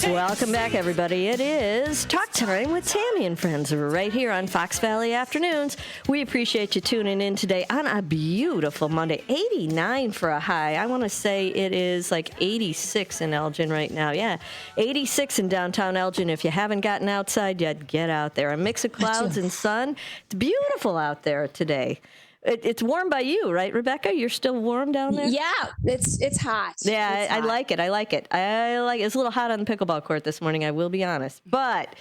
Welcome back, everybody. It is Talk Time with Tami and friends right here on Fox Valley Afternoons. We appreciate you tuning in today on a beautiful Monday. 89 for a high. I want to say it is like 86 in Elgin right now. Yeah, 86 in downtown Elgin. If you haven't gotten outside yet, get out there. A mix of clouds and sun. It's beautiful out there today. It's warm by you, right, Rebecca? You're still warm down there? Yeah, it's hot. Yeah, I like it. I like it. It's a little hot on the pickleball court this morning, I will be honest. But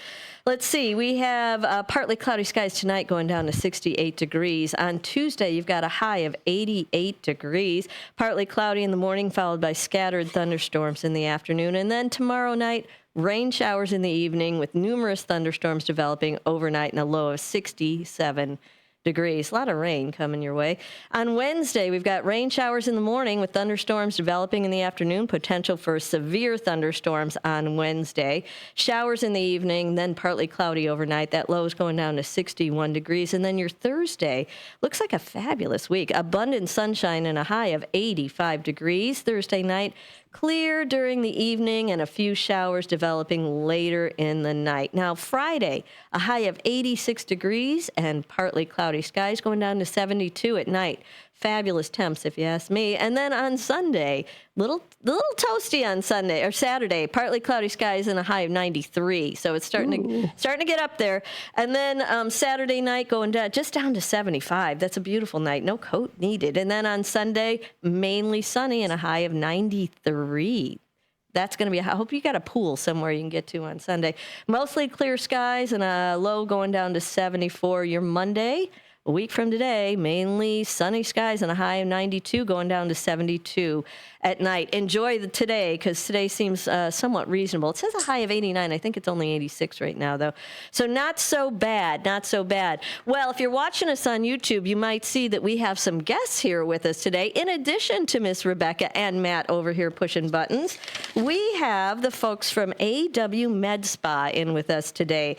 let's see. We have partly cloudy skies tonight going down to 68 degrees. On Tuesday, you've got a high of 88 degrees. Partly cloudy in the morning, followed by scattered thunderstorms in the afternoon. And then tomorrow night, rain showers in the evening with numerous thunderstorms developing overnight and a low of 67 degrees. A lot of rain coming your way. On Wednesday, we've got rain showers in the morning with thunderstorms developing in the afternoon, potential for severe thunderstorms on Wednesday. Showers in the evening, then partly cloudy overnight. That low is going down to 61 degrees. And then your Thursday looks like a fabulous week. Abundant sunshine and a high of 85 degrees. Thursday night, clear during the evening and a few showers developing later in the night. Now, Friday, a high of 86 degrees and partly cloudy skies going down to 72 at night. Fabulous temps, if you ask me. And then on Sunday, little toasty on Sunday or Saturday, partly cloudy skies and a high of 93. So it's starting to get up there. And then Saturday night going down just down to 75. That's a beautiful night. No coat needed. And then on Sunday, mainly sunny and a high of 93. That's going to be, I hope you got a pool somewhere you can get to on Sunday. Mostly clear skies and a low going down to 74. Your Monday, a week from today, mainly sunny skies and a high of 92 going down to 72 at night. Enjoy today because today seems somewhat reasonable. It says a high of 89. I think it's only 86 right now, though. So not so bad, not so bad. Well, if you're watching us on YouTube, you might see that we have some guests here with us today. In addition to Miss Rebecca and Matt over here pushing buttons, we have the folks from AW Medspa in with us today.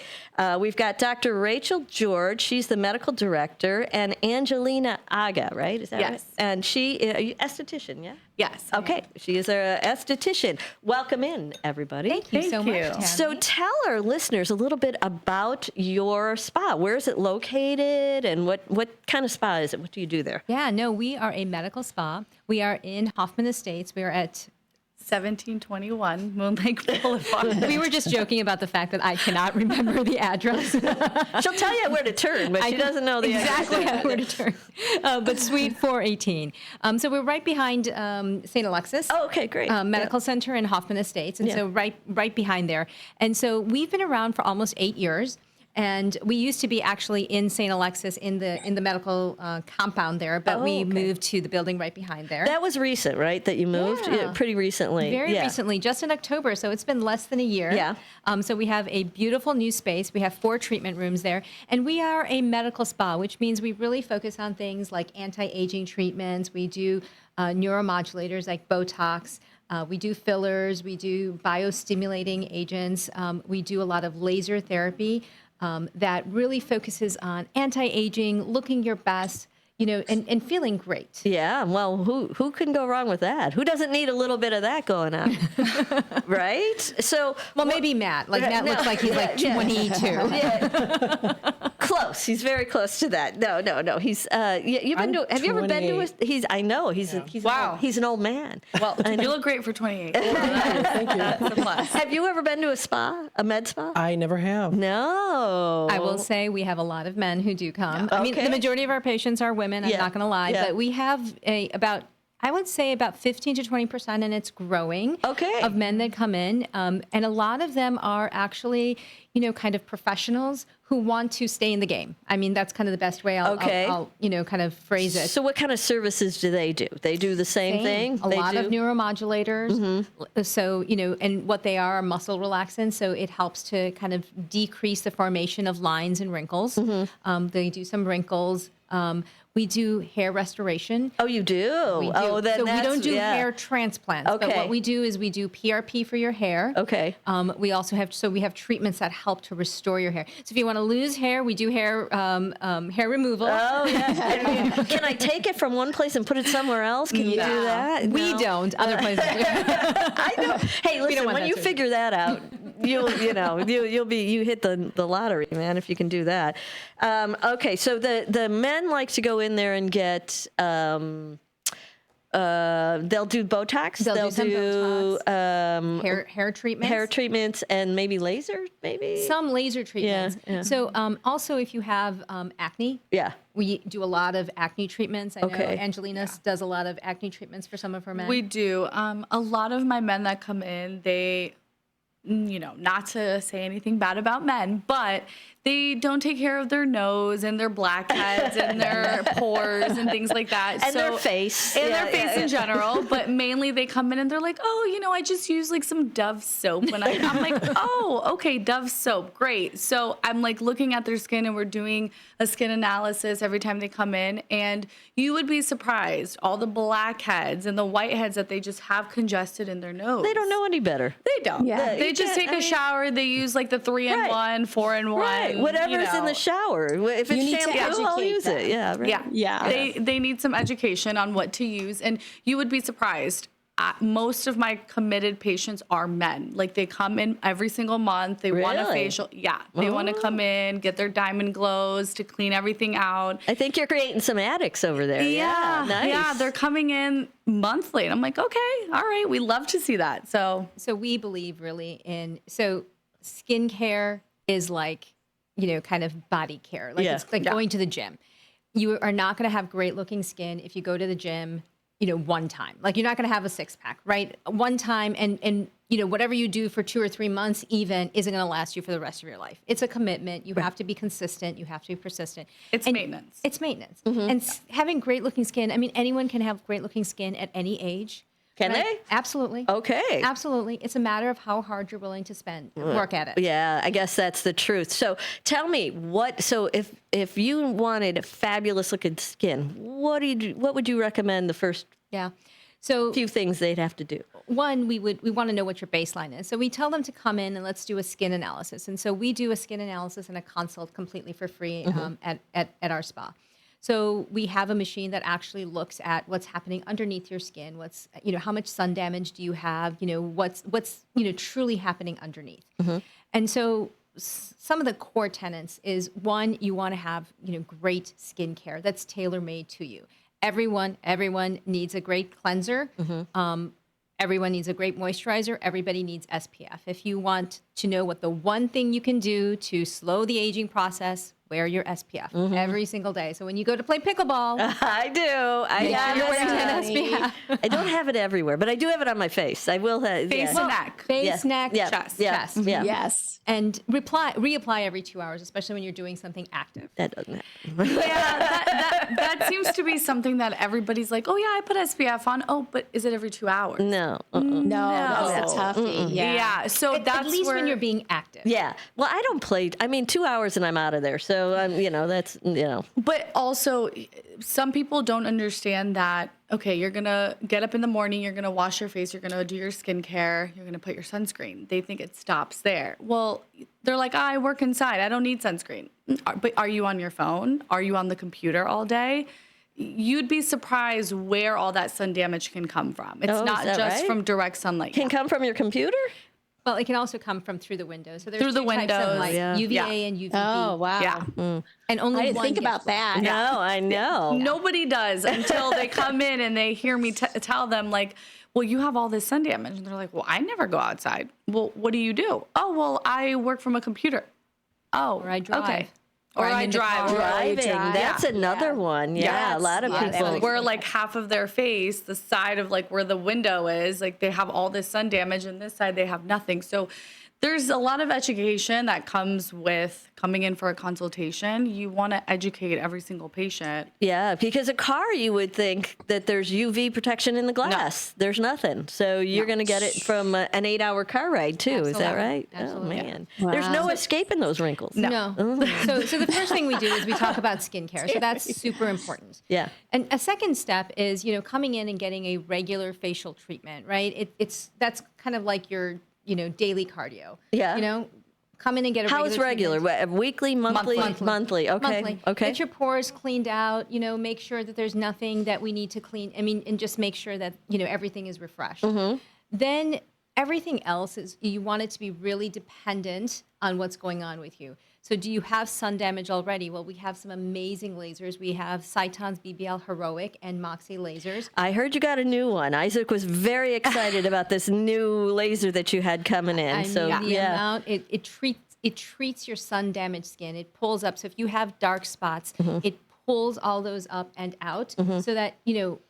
We've got Dr. Rachel George. She's the medical director, and Anxhelina Aga, right? Is that right? And she, are you esthetician, yeah? Yes. Okay, she is an esthetician. Welcome in, everybody. Thank you so much, Tami. So tell our listeners a little bit about your spa. Where is it located, and what kind of spa is it? What do you do there? Yeah, no, we are a medical spa. We are in Hoffman Estates. We are at 1721 Moon Lake Boulevard. We were just joking about the fact that I cannot remember the address. She'll tell you where to turn, but she doesn't know the exactly where to turn. But Suite 418. So we're right behind St. Alexis. Oh, okay, great. Medical Center in Hoffman Estates, and so right behind there. And so we've been around for almost 8 years. And we used to be actually in St. Alexis in the medical compound there, but we moved to the building right behind there. That was recent, right? That you moved pretty recently. Very recently, just in October. So it's been less than a year. Yeah. So we have a beautiful new space. We have 4 treatment rooms there, and we are a medical spa, which means we really focus on things like anti-aging treatments. We do neuromodulators like Botox. We do fillers. We do biostimulating agents. We do a lot of laser therapy. That really focuses on anti-aging, looking your best, and feeling great. Yeah, well, who can go wrong with that? Who doesn't need a little bit of that going on, right? So, maybe Matt. Matt looks like he's like 22. Yeah. Close. He's very close to that. No. He's. Have you ever been to a? He's. I know. He's an old man. Well, you look great for 28. Thank you. That's a plus. Have you ever been to a spa, a med spa? I never have. No. I will say we have a lot of men who do come. I mean, the majority of our patients are women. I'm not going to lie, but we have about 15 to 20%, and it's growing. Of men that come in, and a lot of them are actually, kind of professionals who want to stay in the game. I mean, that's kind of the best way I'll kind of phrase it. So what kind of services do they do? They do the same thing? A lot of neuromodulators. Mm-hmm. So, and what they are muscle relaxants. So it helps to kind of decrease the formation of lines and wrinkles. Mm-hmm. They do some wrinkles, We do hair restoration. Oh, you do? We do. Oh, then so we that's, don't do yeah. hair transplants. But Okay. what we do is we do PRP for your hair. Okay. We also have we have treatments that help to restore your hair. So if you want to lose hair, we do hair removal. Oh, yeah. Can I take it from one place and put it somewhere else? Can you do that? We No? don't. Other places do. I know. Hey, listen, want when that you to- figure that out, you hit the lottery, man, if you can do that. Okay, so the men like to go in there and get they'll do Botox. They'll do some Botox. Hair treatments. Hair treatments and maybe laser, maybe? Some laser treatments. Yeah. So also if you have acne, Yeah. we do a lot of acne treatments. I Okay. know Anxhelina does a lot of acne treatments for some of her men. We do. A lot of my men that come in, they, not to say anything bad about men, but they don't take care of their nose and their blackheads and their pores and things like that. And their face. And Yeah, their face yeah, in general. But mainly they come in and they're like, I just use like some Dove soap. And I'm like, oh, okay, Dove soap. Great. So I'm like looking at their skin and we're doing a skin analysis every time they come in. And you would be surprised all the blackheads and the whiteheads that they just have congested in their nose. They don't know any better. They don't. Yeah. They You just can't- take a shower. They use like the 3-in-1, 4-in-1. Right. Whatever's in the shower. If You need it's to shampoo, I'll educate use them. it. Yeah. Right. Yeah. Yeah. They need some education on what to use. And you would be surprised. Most of my committed patients are men. Like they come in every single month. They want a Really? facial. Yeah. They want to come in, get their diamond glows to clean everything out. I think you're creating some addicts over there. Yeah. Nice. Yeah. They're coming in monthly. And I'm like, okay, all right. We love to see that. So we believe really skincare is like, kind of body care. Like it's like going to the gym. You are not going to have great looking skin if you go to the gym, one time. Like you're not going to have a six pack, right? One time and whatever you do for 2 or 3 months even isn't going to last you for the rest of your life. It's a commitment. You have to be consistent. You have to be persistent. it's maintenance. It's maintenance. And having great looking skin, I mean, anyone can have great looking skin at any age. Can right? they? Absolutely. Okay. Absolutely. It's a matter of how hard you're willing to work at it. Yeah, I guess that's the truth. So tell me so if you wanted fabulous looking skin, what would you recommend the first Yeah. So few things they'd have to do? one, we want to know what your baseline is. So we tell them to come in and let's do a skin analysis. And so we do a skin analysis and a consult completely for free at our spa. So we have a machine that actually looks at what's happening underneath your skin. What's, how much sun damage do you have? What's truly happening underneath. And so some of the core tenets is one, you want to have, great skincare that's tailor-made to you. Everyone needs a great cleanser. Everyone needs a great moisturizer. Everybody needs SPF. If you want to know what the one thing you can do to slow the aging process, wear your SPF every single day. So when you go to play pickleball, I do. you're wearing an SPF. I don't have it everywhere, but I do have it on my face. I will have Face yeah. and neck. Face, neck, Yeah. chest. Yeah. chest. Yeah. Yes. And reapply every 2 hours, especially when you're doing something active. That doesn't happen. Yeah, that seems to be something that everybody's like, oh yeah, I put SPF on. Oh, but is it every 2 hours? No. No, that's a toughie. Yeah. So that's At least where, when you're being active. Yeah. Well, I don't play. 2 hours and I'm out of there. So that's. But also, some people don't understand that, okay, you're going to get up in the morning, you're going to wash your face, you're going to do your skincare, you're going to put your sunscreen. They think it stops there. Well, they're like, I work inside. I don't need sunscreen. But are you on your phone? Are you on the computer all day? You'd be surprised where all that sun damage can come from. It's Oh, not is that just right? from direct sunlight. Can come from your computer? Well, it can also come from through the windows. So there's Through the two types of windows, light, yeah. UVA Yeah. and UVB. Oh, wow. Yeah. And only I didn't one think gets about that. No, I know. Nobody does until they come in and they hear me tell them, like, well, you have all this sun damage. And they're like, well, I never go outside. Well, what do you do? Oh, well, I work from a computer. Oh, Or I drive. Okay. Or Or I'm I in the drive. car. Driving. drive. That's another one. Yeah, a lot of Yes. people. Where like half of their face, the side of like where the window is, like they have all this sun damage, and this side they have nothing. So There's a lot of education that comes with coming in for a consultation. You want to educate every single patient. Yeah, because a car, you would think that there's UV protection in the glass. No. There's nothing. So you're going to get it from an 8-hour car ride, too. Absolutely. Is that right? Absolutely. Oh, man. Wow. There's no escaping those wrinkles. No. So the first thing we do is we talk about skincare. So that's super important. Yeah. And a second step is, coming in and getting a regular facial treatment, right? That's kind of like your daily cardio. Yeah. Come in and get a How regular is regular? treatment. Weekly, monthly? Monthly. Okay. Monthly. Okay. Get your pores cleaned out, make sure that there's nothing that we need to clean. And just make sure that, everything is refreshed. Mm-hmm. Then everything else is, you want it to be really dependent on what's going on with you. So do you have sun damage already? Well, we have some amazing lasers. We have Cyton's BBL Heroic and Moxie lasers. I heard you got a new one. Isaac was very excited about this new laser that you had coming in. The amount, it treats your sun damaged skin. It pulls up. So if you have dark spots, it pulls all those up and out so that,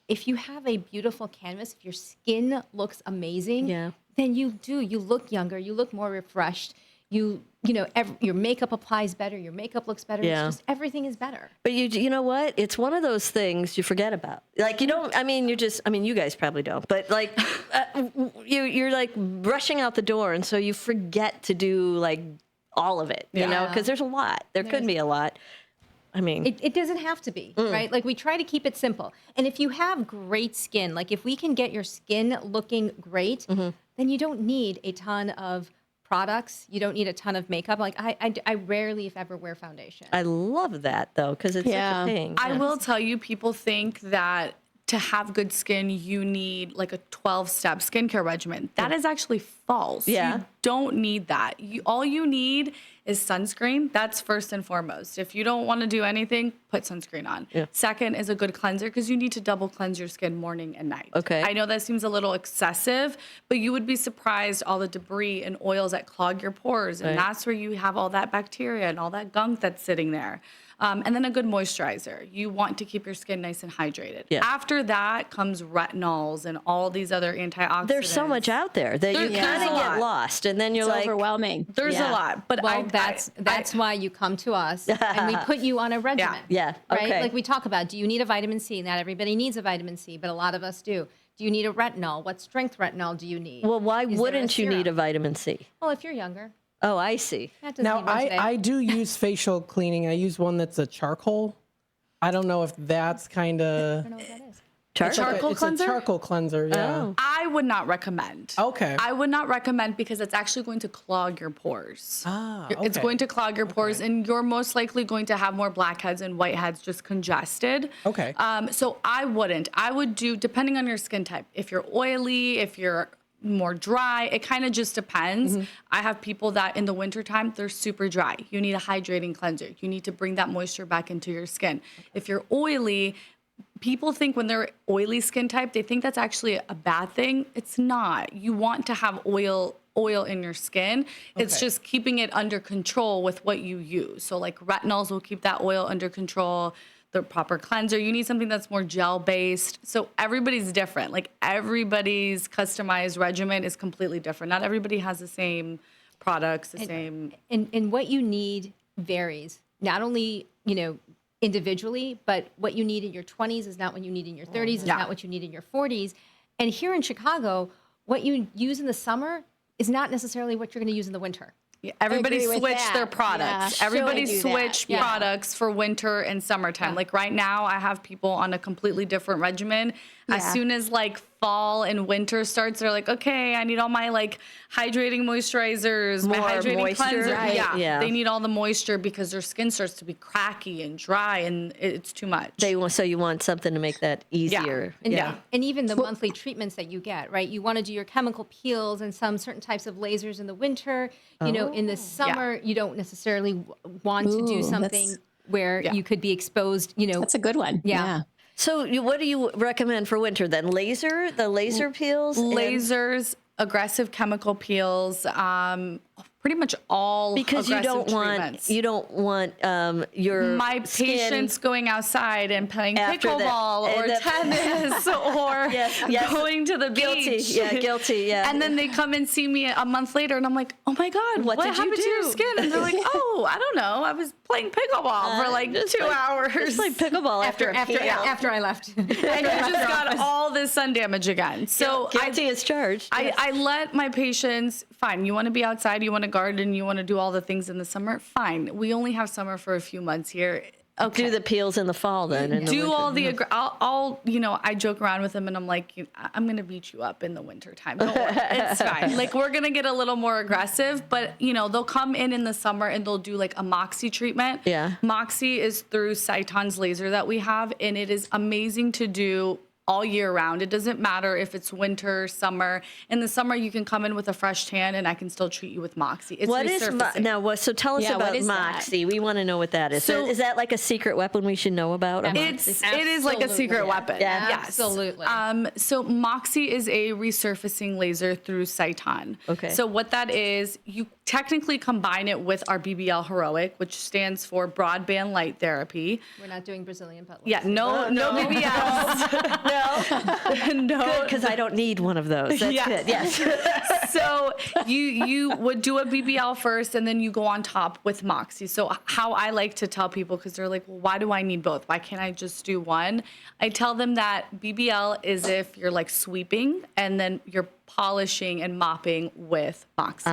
if you have a beautiful canvas, if your skin looks amazing, then you look younger, you look more refreshed. Your makeup applies better. Your makeup looks better. Yeah. It's just everything is better. But you know what? It's one of those things you forget about. Like, you don't, you guys probably don't, but like, you're like rushing out the door. And so you forget to do like all of it, you know, because there's a lot. There could be a lot. It doesn't have to be, right? Like we try to keep it simple. And if you have great skin, like if we can get your skin looking great, then you don't need a ton of products. You don't need a ton of makeup. Like I rarely, if ever, wear foundation. I love that though, because it's such a thing. I will tell you, people think that to have good skin, you need like a 12-step skincare regimen. That is actually false. Yeah. You don't need that. All you need is sunscreen. That's first and foremost. If you don't want to do anything, put sunscreen on. Yeah. Second is a good cleanser, because you need to double cleanse your skin morning and night. Okay. I know that seems a little excessive, but you would be surprised all the debris and oils that clog your pores. And that's where you have all that bacteria and all that gunk that's sitting there. And then a good moisturizer. You want to keep your skin nice and hydrated. Yeah. After that comes retinols and all these other antioxidants. There's so much out there that you kind of get lost, and then you're it's like overwhelming. There's a lot, but that's why you come to us and we put you on a regimen. Yeah. Okay. Right? Like we talk about, do you need a vitamin C? Not everybody needs a vitamin C, but a lot of us do. Do you need a retinol? What strength retinol do you need? Well, why wouldn't you need a vitamin C? Well, if you're younger. Oh, I see. Now, I do use facial cleaning. I use one that's a charcoal. I don't know if that's kind of... I don't know what that is. Charcoal cleanser? It's a charcoal cleanser, yeah. Oh. I would not recommend. Okay. I would not recommend, because it's actually going to clog your pores. Okay. It's going to clog your pores, and you're most likely going to have more blackheads and whiteheads just congested. Okay. So I wouldn't. I would do, depending on your skin type. If you're oily, if you're more dry, it kind of just depends. I have people that in the wintertime, they're super dry. You need a hydrating cleanser. You need to bring that moisture back into your skin. If you're oily, people think when they're oily skin type, they think that's actually a bad thing. It's not. You want to have oil in your skin. It's just keeping it under control with what you use. So like retinols will keep that oil under control. The proper cleanser. You need something that's more gel-based. So everybody's different. Like everybody's customized regimen is completely different. Not everybody has the same products, same. And what you need varies. Not only, individually, but what you need in your 20s is not what you need in your 30s, is not what you need in your 40s. And here in Chicago, what you use in the summer is not necessarily what you're going to use in the winter. Yeah, everybody switched their products. Yeah, Everybody sure switched products for winter and summertime. Like right now, I have people on a completely different regimen. As soon as like fall and winter starts, they're like, okay, I need all my like hydrating moisturizers, my hydrating moisture. cleanser. Right. Yeah, they need all the moisture because their skin starts to be cracky and dry, and it's too much. So you want something to make that easier. And even the monthly treatments that you get, right? You want to do your chemical peels and some certain types of lasers in the winter. In the summer, you don't necessarily want to do something where you could be exposed, That's a good one. Yeah. So what do you recommend for winter then? The laser peels? Lasers, aggressive chemical peels, pretty much all because you aggressive don't want your my skin patients going outside and playing pickleball or tennis or going to the beach. Guilty. Yeah. And then they come and see me a month later, and I'm like, oh my God, what did you happened to your do? skin? And they're like, oh, I don't know. I was playing pickleball for like 2 hours. Just like pickleball after I left. And you just got all this sun damage again. So guilty as charged. I let my patients, fine, you want to be outside, you want to garden, you want to do all the things in the summer, fine. We only have summer for a few months here. Okay. Do the peels in the fall then. Do all the, I'll, I joke around with them and I'm like, I'm going to beat you up in the winter time. Don't worry. It's fine. Like, we're going to get a little more aggressive, but they'll come in the summer and they'll do like a Moxie treatment. Yeah. Moxie is through Cyton's laser that we have, and it is amazing to do all year round. It doesn't matter if it's winter, summer. In the summer, you can come in with a fresh tan, and I can still treat you with Moxie. It's what is now? So tell us about Moxie. We want to know what that is. So is that like a secret weapon we should know about? It is like a secret weapon. Yeah, yes. Absolutely. So Moxie is a resurfacing laser through Cyton. Okay. So what that is, you technically combine it with our BBL Heroic, which stands for Broadband Light Therapy. We're not doing Brazilian butt Yeah, no BBLs. No. Good, because I don't need one of those. That's good. Yes. So you would do a BBL first, and then you go on top with Moxie. So how I like to tell people, because they're like, well, why do I need both? Why can't I just do one? I tell them that BBL is if you're like sweeping, and then you're polishing and mopping with Moxie.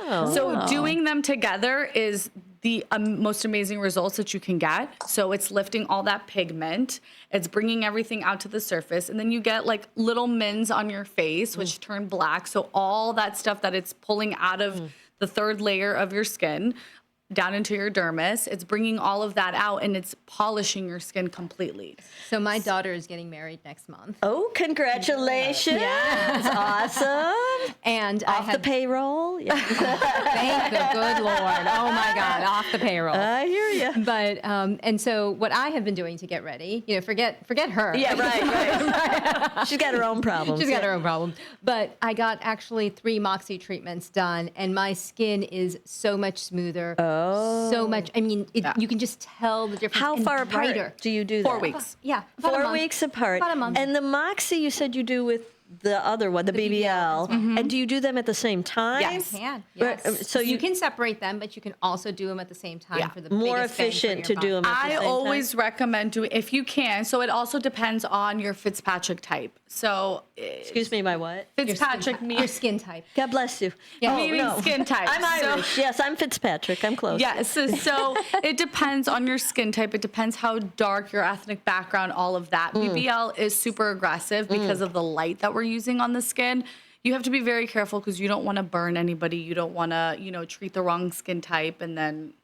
So doing them together is the most amazing results that you can get. So it's lifting all that pigment. It's bringing everything out to the surface. And then you get like little mins on your face, which turn black. So all that stuff that it's pulling out of the third layer of your skin down into your dermis, it's bringing all of that out, and it's polishing your skin completely. So my daughter is getting married next month. Oh, congratulations. Yeah. Awesome. And off the payroll. Yeah. Thank the good Lord. Oh my God, off the payroll. I hear you. But and so what I have been doing to get ready, forget her. Yeah, right. She's got her own problems. She's got her own problem. But I got actually 3 Moxie treatments done, and my skin is so much smoother. So much. I mean, you can just tell the difference. How far apart do you do that? 4 weeks. Yeah. 4 weeks apart. About a month. And the Moxie you said you do with the other one, the BBL. And do you do them at the same time? Yes. You can. Yes. So you can separate them, but you can also do them at the same time for the more biggest bang for efficient your to do them at the same I time. always recommend doing, if you can. So it also depends on your Fitzpatrick type. So excuse me, my what? Fitzpatrick your skin type. God bless you. Yeah. meaning skin type. I'm Irish. Yes, I'm Fitzpatrick. I'm close. Yes. So it depends on your skin type. It depends how dark your ethnic background, all of that. BBL is super aggressive because of the light that we're using on the skin. You have to be very careful because you don't want to burn anybody. You don't want to, treat the wrong skin type, and then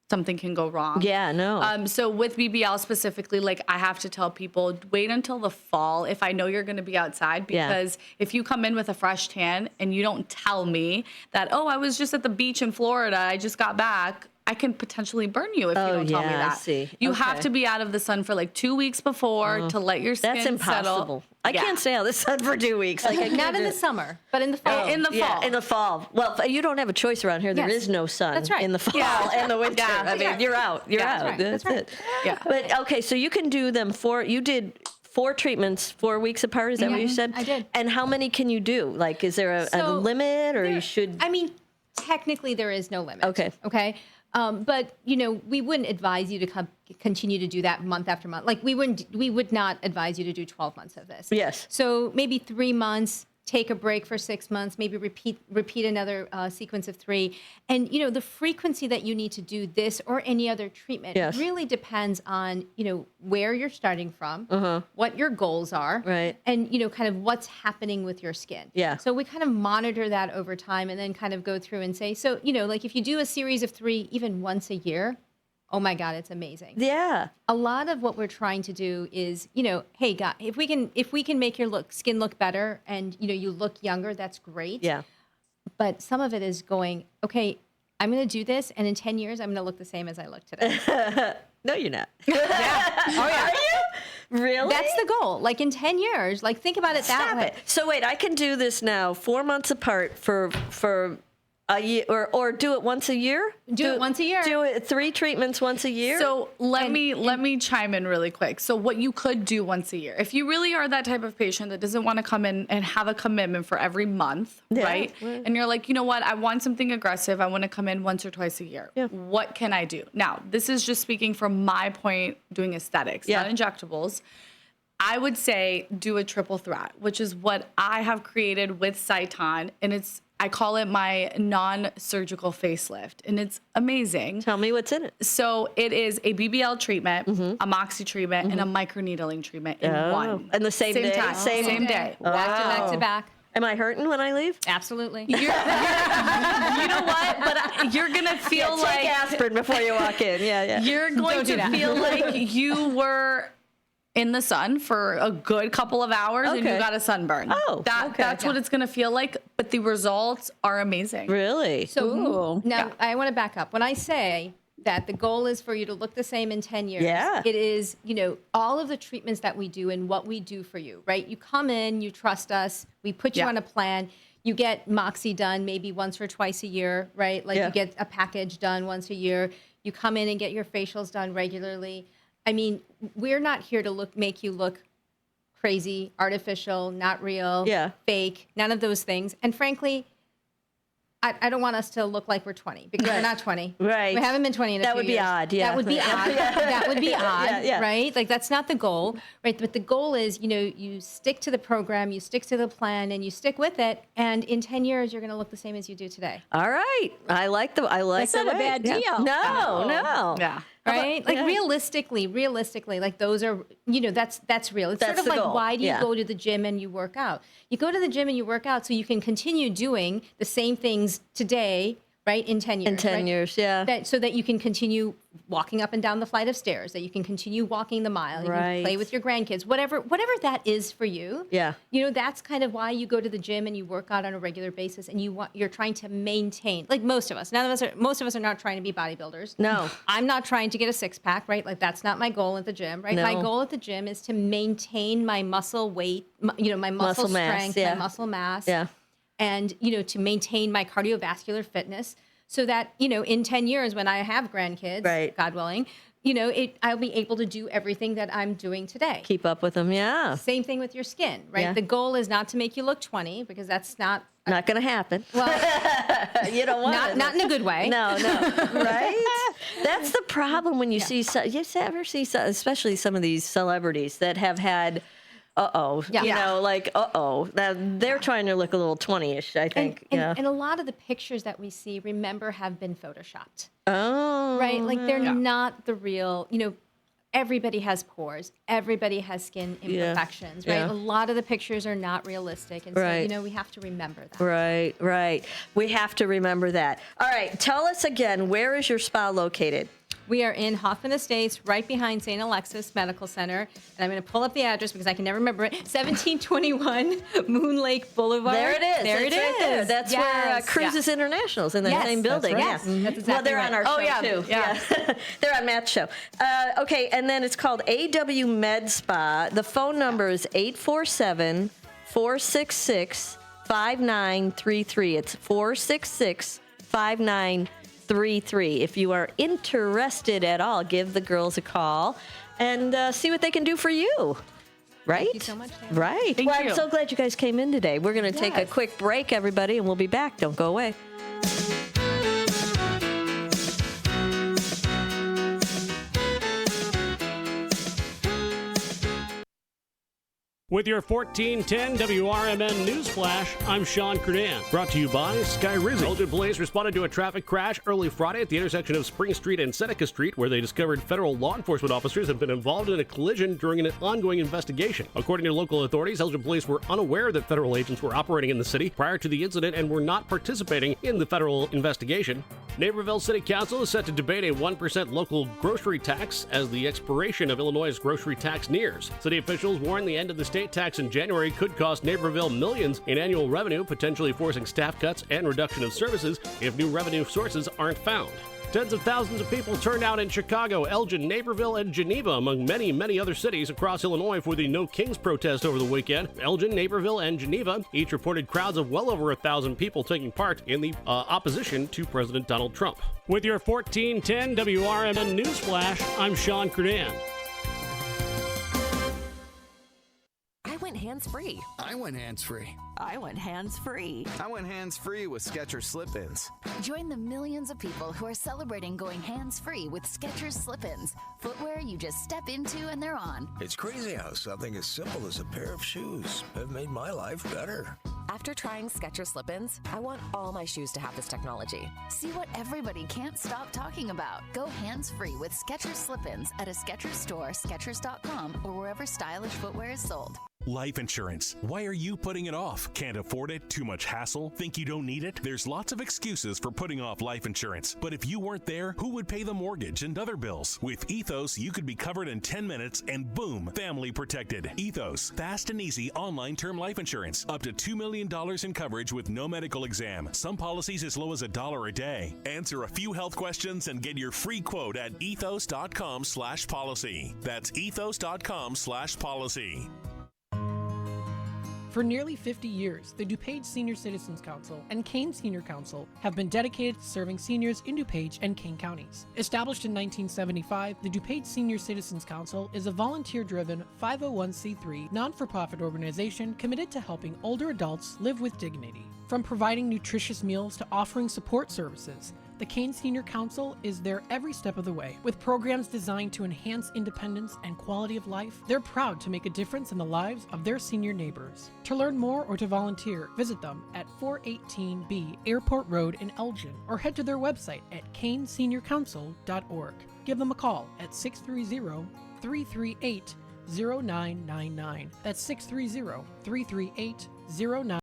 something can go wrong. Yeah, no. So with BBL specifically, like, I have to tell people, wait until the fall if I know you're going to be outside, because if you come in with a fresh tan and you don't tell me that, oh, I was just at the beach in Florida, I just got back, I can potentially burn you if you don't tell me that. I see. You have to be out of the sun for like 2 weeks before to let your skin That's impossible. settle. I can't stay out of the sun for 2 weeks. Like, Not in the summer, but in the fall. In the fall. Yeah, in the fall. Well, you don't have a choice around here. There Yes. is no sun That's right. in the fall and the winter. I mean, you're out. You're out. right. That's That's it. Yeah. But okay, so you can do them you did 4 treatments 4 weeks apart. Is that what you said? I did. And how many can you do? Like, is there a So limit, or you should? I mean, technically there is no limit. Okay. Okay. But we wouldn't advise you to continue to do that month after month. Like we would not advise you to do 12 months of this. Yes. So maybe 3 months, take a break for 6 months, maybe repeat another sequence of 3. And, the frequency that you need to do this or any other treatment really depends on, where you're starting from, what your goals are, Right. and, kind of what's happening with your skin. Yeah. So we kind of monitor that over time and then kind of go through and say, so, like if you do a series of 3 even once a year, oh my God, it's amazing. Yeah. A lot of what we're trying to do is, hey, God, if we can make your skin look better and, you look younger, that's great. Yeah. But some of it is going, okay, I'm going to do this, and in 10 years, I'm going to look the same as I look today. No, you're not. Oh, yeah. Are you? Really? That's the goal. Like in 10 years, like think about it that way. So wait, I can do this now 4 months apart for A year, or do it once a year? Do it once a year. Do it 3 treatments once a year? So let me chime in really quick. So what you could do once a year, if you really are that type of patient that doesn't want to come in and have a commitment for every month, right? And you're like, you know what, I want something aggressive. I want to come in once or twice a year. Yeah. What can I do? Now, this is just speaking from my point doing aesthetics, not injectables. I would say do a triple threat, which is what I have created with Sciton, and I call it my non-surgical facelift, and it's amazing. Tell me what's in it. So it is a BBL treatment, a Moxie treatment, and a microneedling treatment in one. And the same day? time. Same day. Back to back. Am I hurting when I leave? Absolutely. You know what? But you're going to feel like... Take aspirin before you walk in. Yeah. You're going to feel like you were in the sun for a good couple of hours and you got a sunburn. That's what it's going to feel like, but the results are amazing. Really? So now I want to back up. When I say that the goal is for you to look the same in 10 years, it is, all of the treatments that we do and what we do for you, right? You come in, you trust us, we put you on a plan. You get Moxie done maybe once or twice a year, right? Like you get a package done once a year. You come in and get your facials done regularly. I mean, we're not here to make you look crazy, artificial, not real, fake, none of those things. And frankly, I don't want us to look like we're 20 because we're not 20. Right. We haven't been 20 in a few years. That would be odd, That would be odd. That would be odd, right? Like that's not the goal, right? But the goal is, you stick to the program, you stick to the plan, and you stick with it. And in 10 years, you're going to look the same as you do today. All right. I like That's not a bad deal. No. Yeah. Right? Like realistically, like those are, that's real. It's That's sort of the like, goal. why do you go to the gym and you work out? You go to the gym and you work out so you can continue doing the same things today, right? In 10 years. In 10 years, so that you can continue walking up and down the flight of stairs, that you can continue walking the mile, you can play with your grandkids, whatever that is for you. Yeah. That's kind of why you go to the gym and you work out on a regular basis, and you're trying to maintain, like most of us are not trying to be bodybuilders. No. I'm not trying to get a six pack, right? Like that's not my goal at the gym, right? No. My goal at the gym is to maintain my muscle weight, my muscle strength, my muscle mass. Yeah. And, to maintain my cardiovascular fitness so that, in 10 years when I have grandkids, God willing, I'll be able to do everything that I'm doing today. Keep up with them, Same thing with your skin, right? Yeah. The goal is not to make you look 20 because that's not going to happen. Well, you don't want it. Not in a good way. No, right? That's the problem when you see, you ever see, especially some of these celebrities that have had, now they're trying to look a little 20-ish, I think. And a lot of the pictures that we see, remember, have been photoshopped. Oh. Right? Like they're not the real, everybody has pores. Everybody has skin imperfections, right? Yeah. A lot of the pictures are not realistic. And so, we have to remember that. Right. We have to remember that. All right. Tell us again, where is your spa located? We are in Hoffman Estates, right behind St. Alexis Medical Center. And I'm going to pull up the address because I can never remember it. 1721 Moon Lake Boulevard. There it is. There it is. Right there. That's where Cruises International is in that same building. That's right. That's exactly they're on our show too. Yeah. They're on Matt's show. Okay, and then it's called AW Medspa. The phone number is 847-466-5933. It's 466-5933. If you are interested at all, give the girls a call and see what they can do for you. Right? Thank you so much, Tami. Right. Thank you. I'm so glad you guys came in today. We're going to take a quick break, everybody, and we'll be back. Don't go away. With your 1410 WRMN News Flash, I'm Sean Kernan. Brought to you by Sky Rizzi. Elgin police responded to a traffic crash early Friday at the intersection of Spring Street and Seneca Street, where they discovered federal law enforcement officers had been involved in a collision during an ongoing investigation. According to local authorities, Elgin police were unaware that federal agents were operating in the city prior to the incident and were not participating in the federal investigation. Naperville City Council is set to debate a 1% local grocery tax as the expiration of Illinois' grocery tax nears. City officials warn the end of the state tax in January could cost Naperville millions in annual revenue, potentially forcing staff cuts and reduction of services if new revenue sources aren't found. Tens of thousands of people turned out in Chicago, Elgin, Naperville, and Geneva, among many, many other cities across Illinois for the No Kings protest over the weekend. Elgin, Naperville, and Geneva each reported crowds of well over 1,000 people taking part in the opposition to President Donald Trump. With your 1410 WRMN Newsflash, I'm Sean Kernan. I went hands-free. I went hands-free. I went hands-free. I went hands-free with Skechers Slip-ins. Join the millions of people who are celebrating going hands-free with Skechers Slip-ins. Footwear you just step into and they're on. It's crazy how something as simple as a pair of shoes have made my life better. After trying Skechers Slip-ins, I want all my shoes to have this technology. See what everybody can't stop talking about. Go hands-free with Skechers Slip-ins at a Skechers store, Skechers.com, or wherever stylish footwear is sold. Life insurance. Why are you putting it off? Can't afford it? Too much hassle? Think you don't need it? There's lots of excuses for putting off life insurance. But if you weren't there, who would pay the mortgage and other bills? With Ethos, you could be covered in 10 minutes and boom, family protected. Ethos, fast and easy online term life insurance. Up to $2 million in coverage with no medical exam. Some policies as low as $1 a day. Answer a few health questions and get your free quote at ethos.com/policy. That's ethos.com/policy. For nearly 50 years, the DuPage Senior Citizens Council and Kane Senior Council have been dedicated to serving seniors in DuPage and Kane counties. Established in 1975, the DuPage Senior Citizens Council is a volunteer-driven 501c3 non-for-profit organization committed to helping older adults live with dignity. From providing nutritious meals to offering support services, the Kane Senior Council is there every step of the way. With programs designed to enhance independence and quality of life, they're proud to make a difference in the lives of their senior neighbors. To learn more or to volunteer, visit them at 418B Airport Road in Elgin or head to their website at caneseniorcouncil.org. Give them a call at 630-338-0999. That's 630-338-0999.